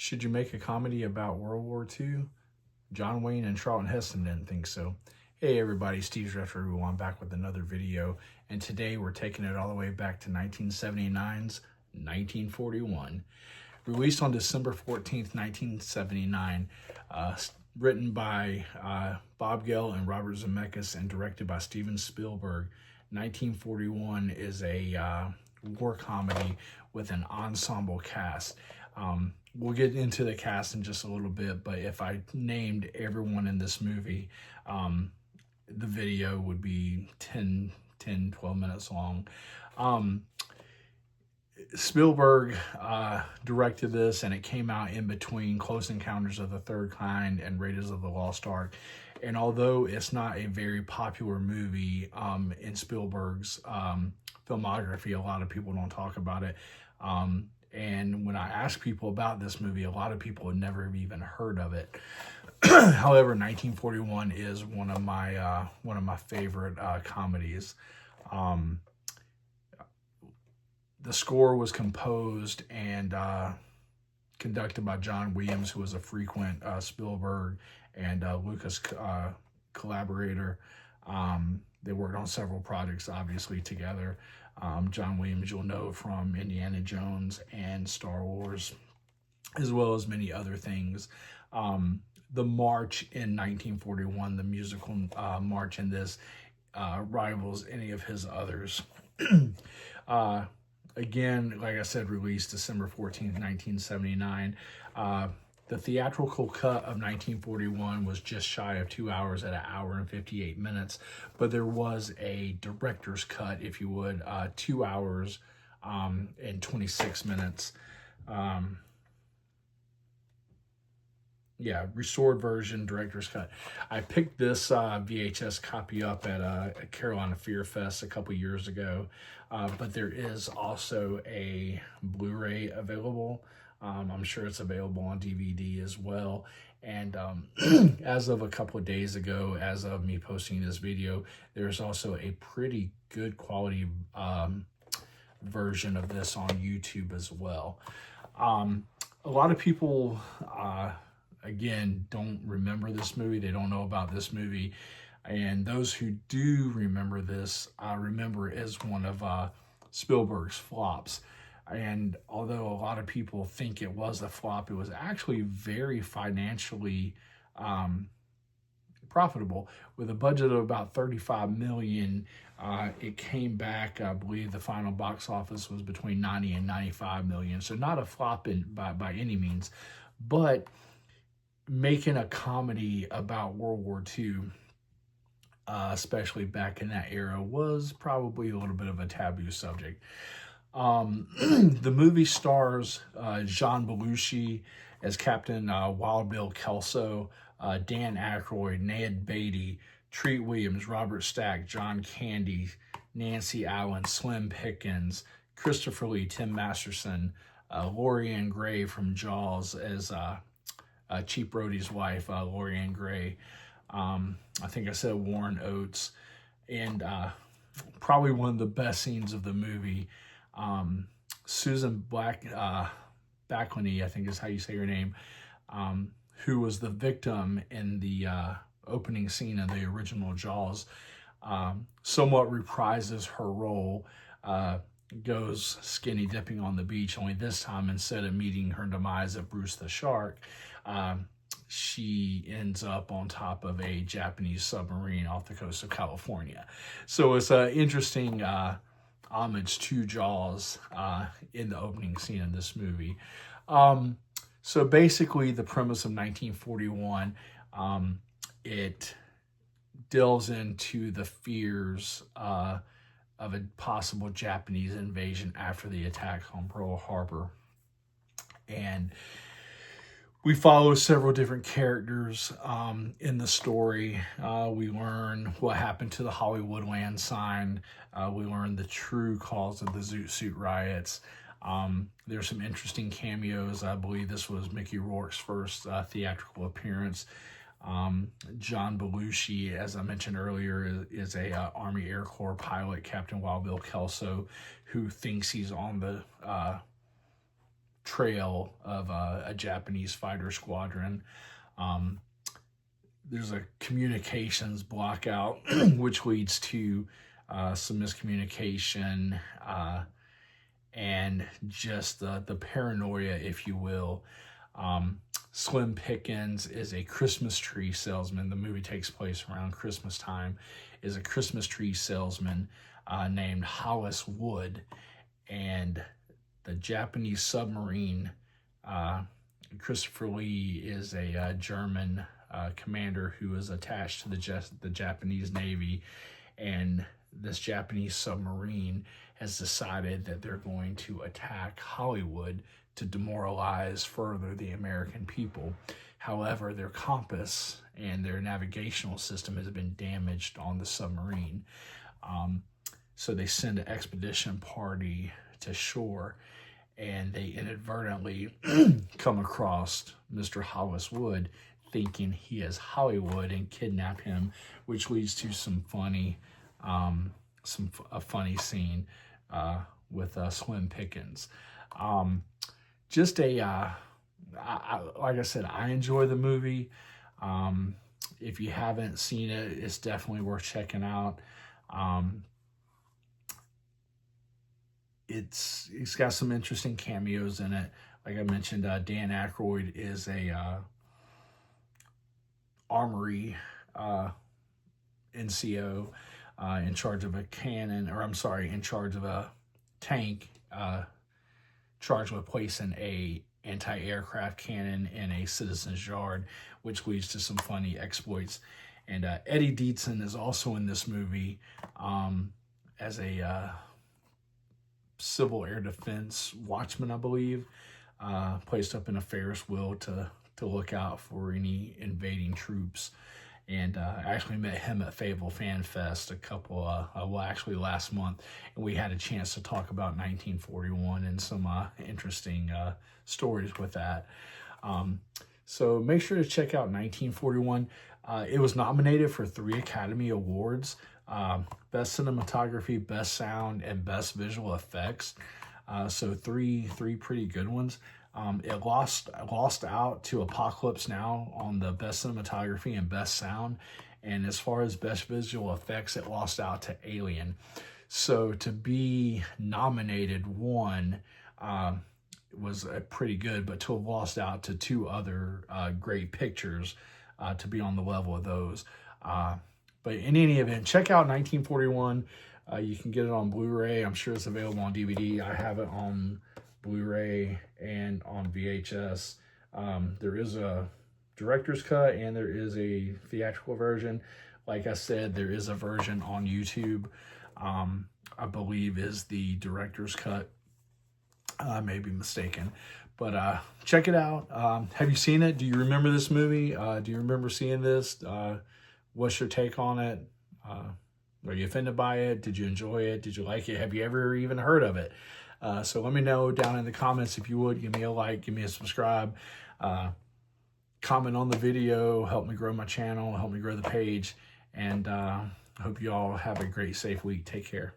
Should you make a comedy about World War II? John Wayne and Charlton Heston didn't think so. Hey everybody, Steve's Retro Rewind back with another video, and today we're taking it all the way back to 1979's 1941. Released on December 14th, 1979, written by Bob Gale and Robert Zemeckis and directed by Steven Spielberg. 1941 is a war comedy with an ensemble cast. We'll get into the cast in just a little bit, but if I named everyone in this movie, the video would be 10, 12 minutes long. Spielberg directed this, and it came out in between Close Encounters of the Third Kind and Raiders of the Lost Ark. And although it's not a very popular movie in Spielberg's filmography, a lot of people don't talk about it. And when I ask people about this movie, a lot of people had never even heard of it. However, 1941 is one of my favorite comedies. The score was composed and conducted by John Williams, who was a frequent Spielberg and Lucas collaborator. They worked on several projects, obviously, together. John Williams, you'll know from Indiana Jones and Star Wars, as well as many other things. The march in 1941, the musical march in this, rivals any of his others. Again, like I said, released December 14th, 1979. The theatrical cut of 1941 was just shy of 2 hours at 1 hour and 58 minutes, but there was a director's cut, if you would, 2 hours and 26 minutes. Yeah, restored version, director's cut. I picked this VHS copy up at Carolina Fear Fest a couple years ago, but there is also a Blu-ray available. I'm sure it's available on DVD as well. And as of a couple of days ago, as of me posting this video, there's also a pretty good quality version of this on YouTube as well. A lot of people, again, don't remember this movie. They don't know about this movie. And those who do remember this, remember it as one of Spielberg's flops. And although a lot of people think it was a flop, it was actually very financially profitable. With a budget of about $35 million, it came back, I believe the final box office was between 90 and 95 million. So not a flop by any means, but making a comedy about World War II, especially back in that era, was probably a little bit of a taboo subject. The movie stars John Belushi as Captain Wild Bill Kelso, Dan Aykroyd, Ned Beatty, Treat Williams, Robert Stack, John Candy, Nancy Allen, Slim Pickens, Christopher Lee, Tim Masterson, Lorianne Gray from Jaws as Chief Brody's wife, Lorianne Gray. I think I said Warren Oates, and probably one of the best scenes of the movie. Susan Backlany, I think is how you say her name, who was the victim in the opening scene of the original Jaws, somewhat reprises her role, goes skinny dipping on the beach, only this time, instead of meeting her demise of Bruce the Shark, she ends up on top of a Japanese submarine off the coast of California. So it's an interesting homage to Jaws in the opening scene of this movie. So basically the premise of 1941, it delves into the fears of a possible Japanese invasion after the attack on Pearl Harbor. And we follow several different characters in the story. We learn what happened to the Hollywoodland sign. We learn the true cause of the Zoot Suit riots. There's some interesting cameos. I believe this was Mickey Rourke's first theatrical appearance. John Belushi, as I mentioned earlier, is a Army Air Corps pilot, Captain Wild Bill Kelso, who thinks he's on the trail of a Japanese fighter squadron. There's a communications blackout, which leads to some miscommunication and just the paranoia, if you will. Slim Pickens is a Christmas tree salesman. The movie takes place around Christmas time. Is a Christmas tree salesman named Hollis Wood, and the Japanese submarine. Christopher Lee is a German commander who is attached to the Japanese Navy, and this Japanese submarine has decided that they're going to attack Hollywood to demoralize further the American people. However, their compass and their navigational system has been damaged on the submarine. So they send an expedition party to shore, and they inadvertently come across Mr. Hollis Wood, thinking he is Hollywood, and kidnap him, which leads to some funny, a funny scene with Slim Pickens. Just like I said, I enjoy the movie. If you haven't seen it, it's definitely worth checking out. It's got some interesting cameos in it. Like I mentioned, Dan Aykroyd is a armory NCO in charge of a cannon, or I'm sorry, in charge of a tank, charged with placing a anti-aircraft cannon in a citizen's yard, which leads to some funny exploits. And Eddie Deetson is also in this movie as a civil air defense watchman, I believe, placed up in a Ferris wheel to look out for any invading troops. And I actually met him at Fable Fan Fest actually last month, and we had a chance to talk about 1941 and some interesting stories with that. So make sure to check out 1941. It was nominated for 3 Academy Awards: Best Cinematography, Best Sound, and Best Visual Effects. So three pretty good ones. It lost out to Apocalypse Now on the Best Cinematography and Best Sound. And as far as Best Visual Effects, it lost out to Alien. So to be nominated one was pretty good, but to have lost out to 2 other great pictures to be on the level of those. But in any event, check out 1941. You can get it on Blu-ray. I'm sure it's available on DVD. I have it on Blu-ray and on VHS. There is a director's cut and there is a theatrical version. Like I said, there is a version on YouTube, I believe is the director's cut. I may be mistaken, but check it out. Have you seen it? Do you remember this movie? Do you remember seeing this? What's your take on it? Were you offended by it? Did you enjoy it? Did you like it? Have you ever even heard of it? So let me know down in the comments if you would. Give me a like, give me a subscribe, comment on the video, help me grow my channel, help me grow the page, and I hope you all have a great, safe week. Take care.